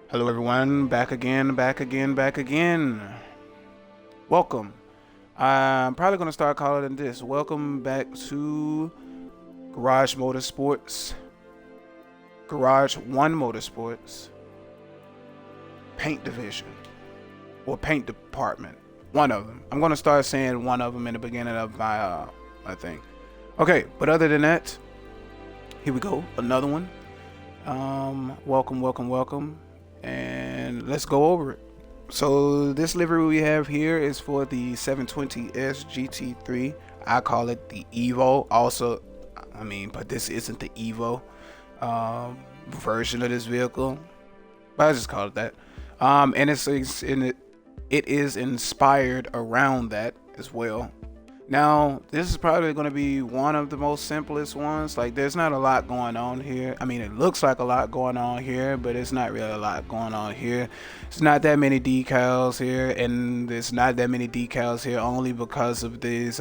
Hello everyone, back again. Welcome. I'm probably gonna start calling it this. Welcome back to Garage Motorsports, Garage One Motorsports, Paint Division, or Paint Department. One of them. I'm gonna start saying one of them in the beginning of my thing. Okay, but other than that, here we go. Another one. Welcome. And let's go over it. So this livery we have here is for the 720S GT3. I call it the Evo. Also, but this isn't the Evo version of this vehicle, but I just call it that. And it is inspired around that as well. Now, this is probably going to be one of the most simplest ones. Like, there's not a lot going on here. I mean, it looks like a lot going on here, but it's not really a lot going on here. It's not that many decals here, and there's not that many decals here only because of these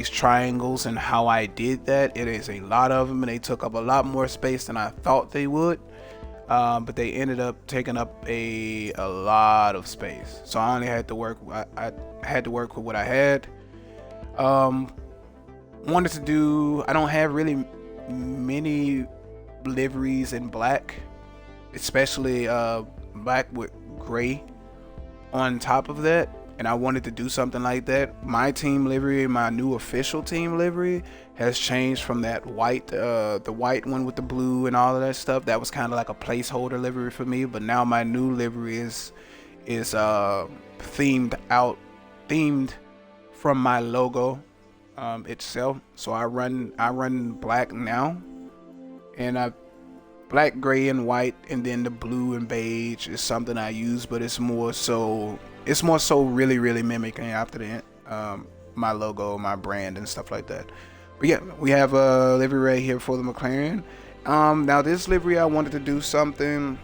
triangles and how I did that. It is a lot of them, and they took up a lot more space than I thought they would. But they ended up taking up a lot of space. So I only had to work. I had to work with what I had. Wanted to do, I don't have really many liveries in black, especially black with gray on top of that, and I wanted to do something like that. My team livery, my new official team livery, has changed from that white, the white one with the blue and all of that stuff. That was kind of like a placeholder livery for me, but now my new livery is themed from my logo itself. So I run black now, and black, gray, and white, and then the blue and beige is something I use, but it's more so really mimicking after the my logo, my brand, and stuff like that. But yeah, we have a livery right here for the McLaren. Now this livery, I wanted to do something,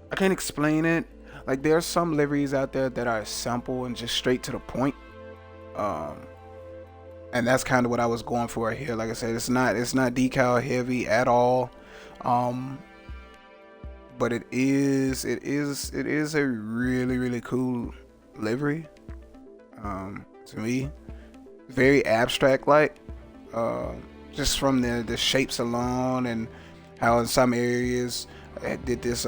I can't explain it. Like, there's some liveries out there that are simple and just straight to the point, and that's kind of what I was going for right here. Like I said, it's not decal heavy at all, but it is a really cool livery. To me, very abstract like, just from the shapes alone, and how in some areas I did this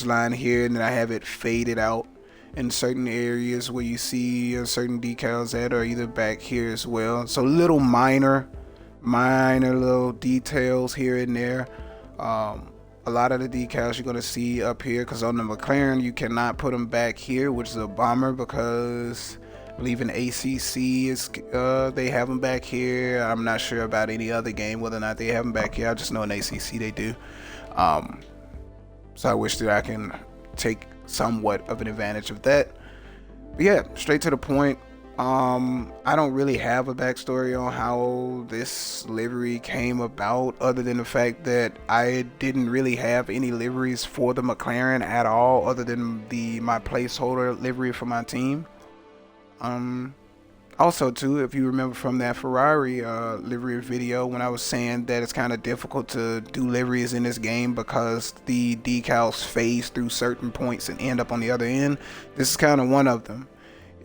line here, and then I have it faded out in certain areas where you see certain decals at, or either back here as well. So little minor little details here and there. A lot of the decals you're gonna see up here, because on the McLaren you cannot put them back here, which is a bummer, because I believe in ACC is they have them back here. I'm not sure about any other game whether or not they have them back here. I just know in ACC they do. So I wish that I can take somewhat of an advantage of that. But yeah, straight to the point. I don't really have a backstory on how this livery came about, other than the fact that I didn't really have any liveries for the McLaren at all, other than my placeholder livery for my team. Also too, if you remember from that Ferrari livery video, when I was saying that it's kind of difficult to do liveries in this game because the decals phase through certain points and end up on the other end, this is kind of one of them.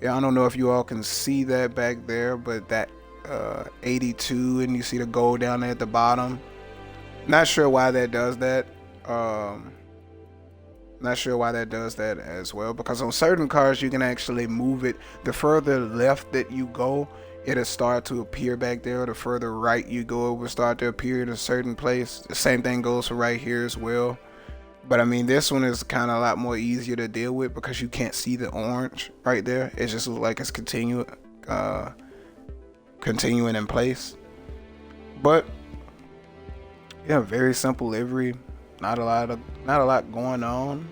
Yeah, I don't know if you all can see that back there, but that 82, and you see the gold down there at the bottom. Not sure why that does that. Not sure why that does that as well, because on certain cars you can actually move it. The further left that you go, it'll start to appear back there. The further right you go, it will start to appear in a certain place. The same thing goes for right here as well. But I mean, this one is kind of a lot more easier to deal with because you can't see the orange right there. It just looks like it's continuing in place. But yeah, very simple livery. Not a lot going on,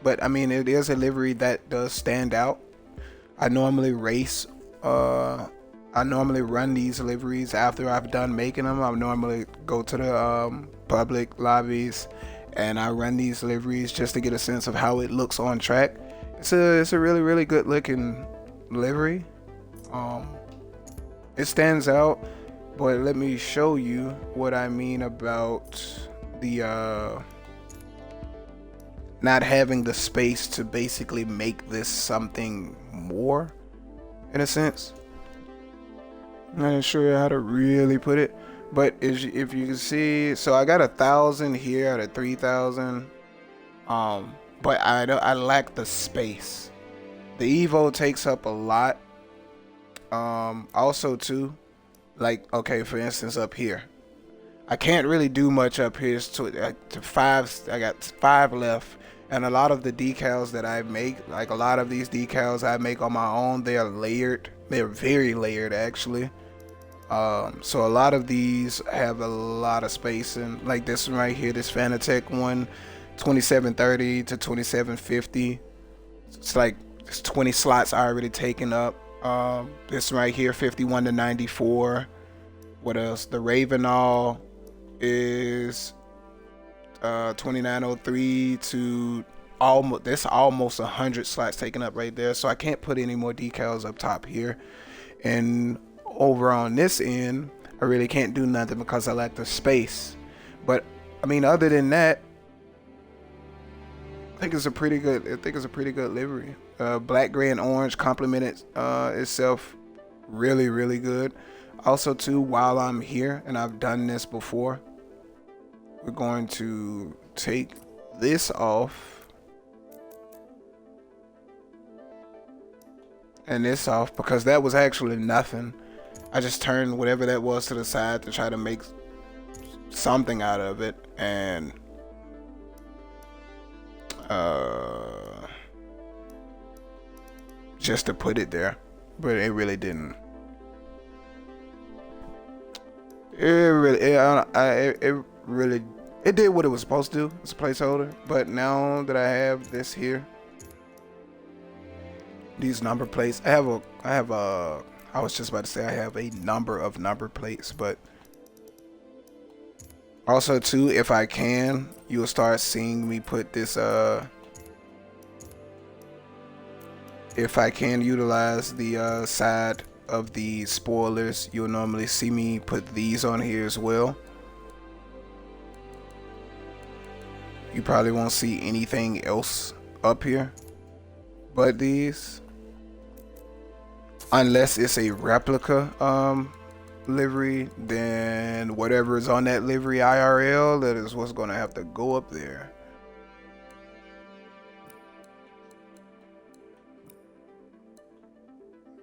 but I mean, it is a livery that does stand out. I normally run these liveries after I've done making them. I normally go to the public lobbies, and I run these liveries just to get a sense of how it looks on track. It's a really good looking livery. It stands out, but let me show you what I mean about the not having the space to basically make this something more, in a sense. I'm not sure how to really put it, but if you can see, so I got 1,000 here out of 3,000. But I lack the space. The Evo takes up a lot. Also too, like, okay, for instance, up here, I can't really do much up here. To 5, I got 5 left, and a lot of the decals that I make, like a lot of these decals I make on my own, they are layered. They're very layered, actually. So a lot of these have a lot of space, and like this one right here, this Fanatec one, 2730 to 2750. It's like it's 20 slots already taken up. This right here, 51 to 94. What else? The Ravenall is 2903 to almost 100 slots taken up right there. So I can't put any more decals up top here. And over on this end, I really can't do nothing because I lack the space. But I mean, other than that, I think it's a pretty good livery. Black, gray, and orange complemented itself really, really good. Also too, while I'm here, and I've done this before, we're going to take this off and this off, because that was actually nothing. I just turned whatever that was to the side to try to make something out of it, and just to put it there, but it really didn't. It did what it was supposed to do. It's a placeholder. But now that I have this here, these number plates, I was just about to say I have a number of number plates, but also too, if I can, you'll start seeing me put this if I can utilize the side of the spoilers, you'll normally see me put these on here as well. You probably won't see anything else up here but these, unless it's a replica livery. Then whatever is on that livery IRL, that is what's going to have to go up there.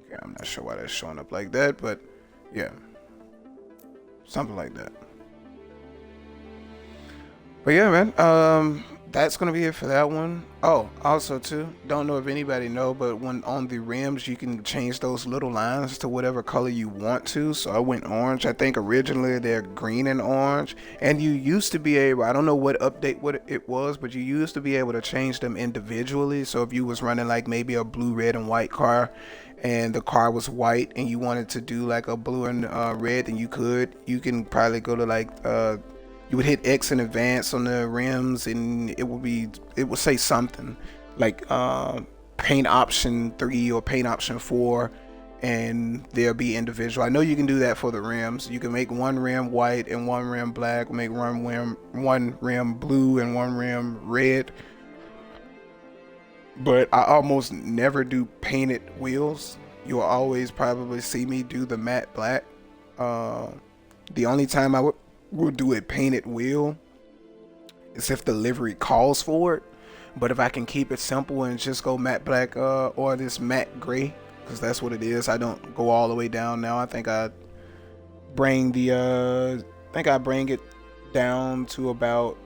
Okay, I'm not sure why that's showing up like that, but yeah, something like that. But yeah, man, that's gonna be it for that one. Oh, also too, don't know if anybody know, but when on the rims, you can change those little lines to whatever color you want to. So I went orange. I think originally they're green and orange, and you used to be able, I don't know what it was, but you used to be able to change them individually. So if you was running like maybe a blue, red, and white car, and the car was white, and you wanted to do like a blue and red, then you can probably go to like you would hit X in advance on the rims, and it would say something like paint option 3 or paint option 4, and they'll be individual. I know you can do that for the rims. You can make one rim white and one rim black, make one rim blue and one rim red. But I almost never do painted wheels. You'll always probably see me do the matte black. The only time I will do a painted wheel is if the livery calls for it. But if I can keep it simple and just go matte black or this matte gray, because that's what it is. I don't go all the way down now. I think I bring it down to about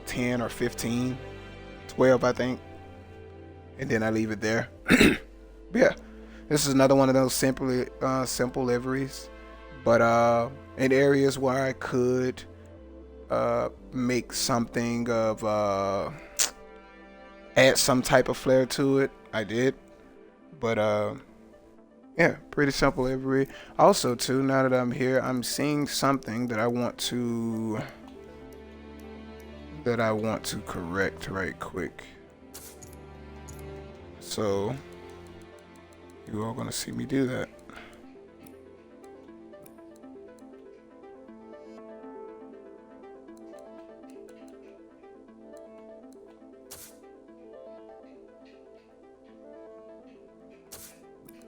10 or 15, 12, I think, and then I leave it there. Yeah, this is another one of those simple liveries, but in areas where I could make something of add some type of flair to it, I did. But yeah, pretty simple livery. Also too, now that I'm here, I'm seeing something that I want to correct right quick. So you all gonna see me do that.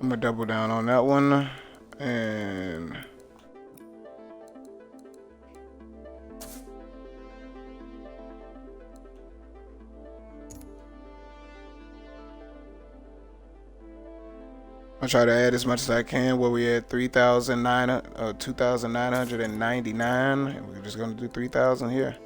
I'm gonna double down on that one, and I'll try to add as much as I can. Where we at 2,999. We're just gonna do 3,000 here.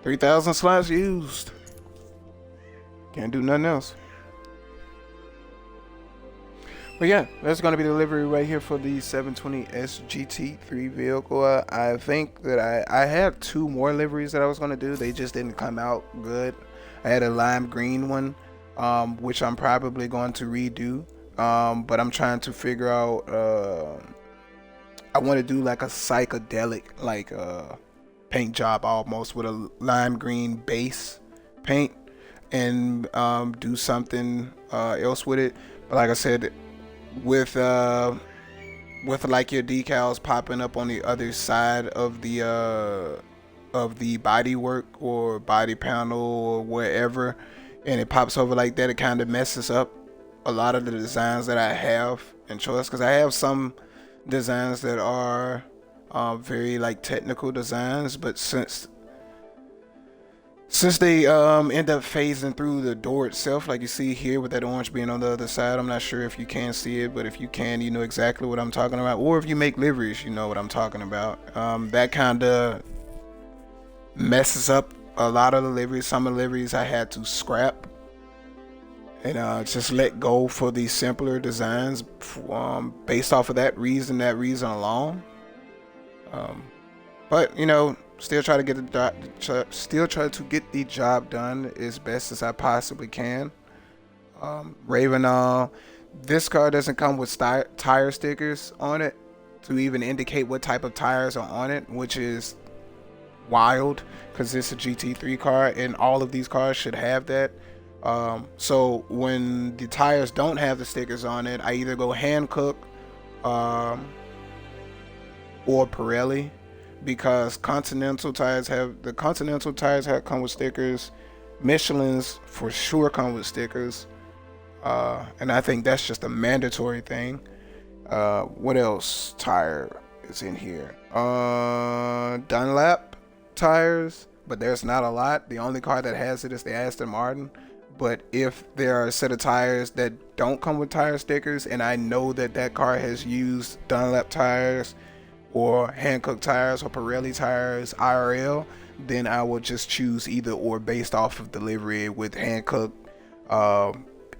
$3,000 slots used. Can't do nothing else. But yeah, that's going to be the delivery right here for the 720S GT3 vehicle. I think that I had 2 more liveries that I was going to do. They just didn't come out good. I had a lime green one, which I'm probably going to redo. But I'm trying to figure out, I want to do like a psychedelic, like paint job almost, with a lime green base paint, and do something else with it. But like I said, with like your decals popping up on the other side of the body work or body panel or wherever, and it pops over like that, it kind of messes up a lot of the designs that I have in choice, because I have some designs that are very like technical designs, but since they end up phasing through the door itself, like you see here with that orange being on the other side, I'm not sure if you can see it, but if you can, you know exactly what I'm talking about. Or if you make liveries, you know what I'm talking about. That kind of messes up a lot of the liveries. Some of the liveries I had to scrap and just let go for these simpler designs based off of that reason alone. But you know, still try to get the job done as best as I possibly can. Ravenall, this car doesn't come with tire stickers on it to even indicate what type of tires are on it, which is wild because it's a GT3 car and all of these cars should have that. So when the tires don't have the stickers on it, I either go Hankook or Pirelli, because Continental tires come with stickers. Michelin's for sure come with stickers, and I think that's just a mandatory thing. What else tire is in here? Dunlop tires, but there's not a lot. The only car that has it is the Aston Martin. But if there are a set of tires that don't come with tire stickers, and I know that car has used Dunlop tires or Hankook tires or Pirelli tires IRL, then I will just choose either or based off of delivery. With Hankook,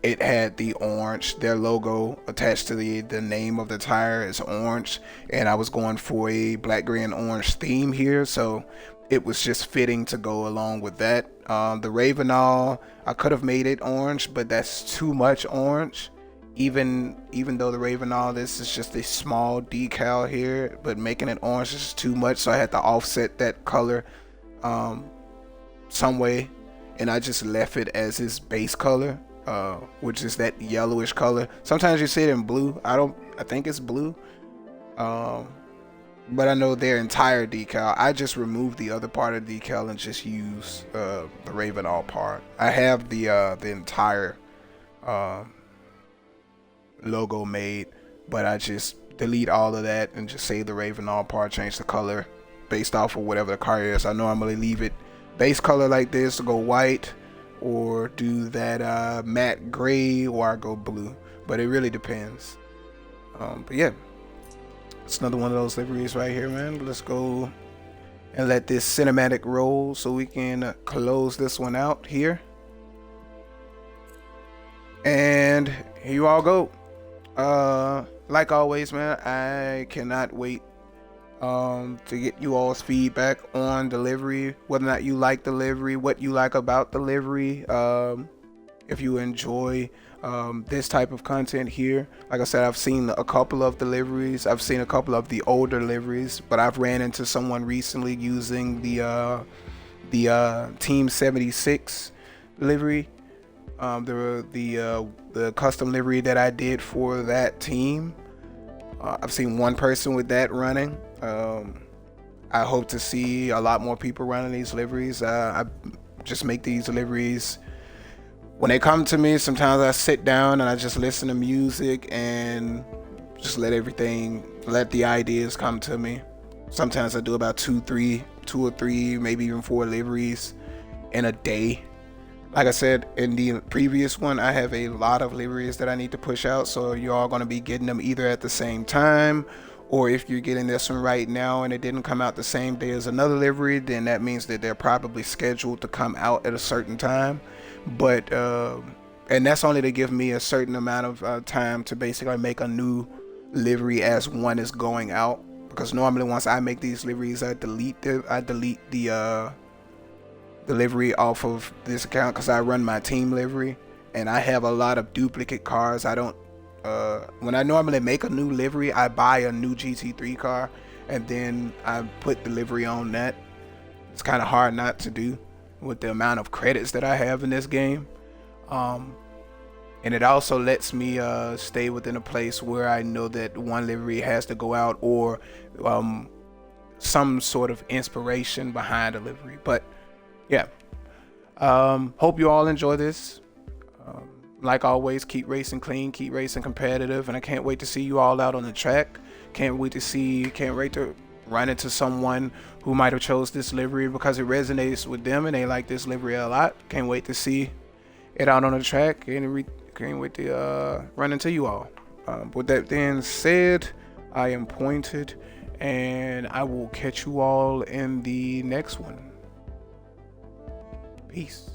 it had the orange, their logo attached to the name of the tire is orange, and I was going for a black, gray, and orange theme here, so it was just fitting to go along with that. The Ravenall, I could have made it orange, but that's too much orange. Even though the Ravenall, this is just a small decal here, but making it orange is too much, so I had to offset that color some way, and I just left it as its base color, which is that yellowish color. Sometimes you see it in blue. I think it's blue, but I know their entire decal. I just removed the other part of the decal and just use the Ravenall part. I have the entire logo made, but I just delete all of that and just save the Ravenall part, change the color based off of whatever the car is. I normally leave it base color like this, go white, or do that matte gray, or I go blue, but it really depends. But yeah, it's another one of those liveries right here, man. Let's go and let this cinematic roll so we can close this one out here. And here you all go. Like always, man, I cannot wait to get you all's feedback on delivery, whether or not you like delivery, what you like about delivery. if you enjoy this type of content here. Like I said, I've seen a couple of the liveries. I've seen a couple of the older liveries, but I've ran into someone recently using the Team 76 livery, the custom livery that I did for that team. I've seen one person with that running. I hope to see a lot more people running these liveries. I just make these liveries when they come to me. Sometimes I sit down and I just listen to music and just let the ideas come to me. Sometimes I do about two or three, maybe even 4 liveries in a day. Like I said in the previous one, I have a lot of liveries that I need to push out, so you're all going to be getting them either at the same time, or if you're getting this one right now and it didn't come out the same day as another livery, then that means that they're probably scheduled to come out at a certain time. But and that's only to give me a certain amount of time to basically make a new livery as one is going out, because normally once I make these liveries, I delete the livery off of this account, because I run my team livery and I have a lot of duplicate cars. I don't when I normally make a new livery, I buy a new GT3 car and then I put the livery on that. It's kind of hard not to do with the amount of credits that I have in this game, and it also lets me stay within a place where I know that one livery has to go out, or some sort of inspiration behind a livery. But yeah, hope you all enjoy this. Like always, keep racing clean, keep racing competitive, and I can't wait to see you all out on the track. Can't wait to run into someone who might have chose this livery because it resonates with them and they like this livery a lot. Can't wait to see it out on the track, and can't wait to run into you all. With that being said, I am Pointed, and I will catch you all in the next one. Peace.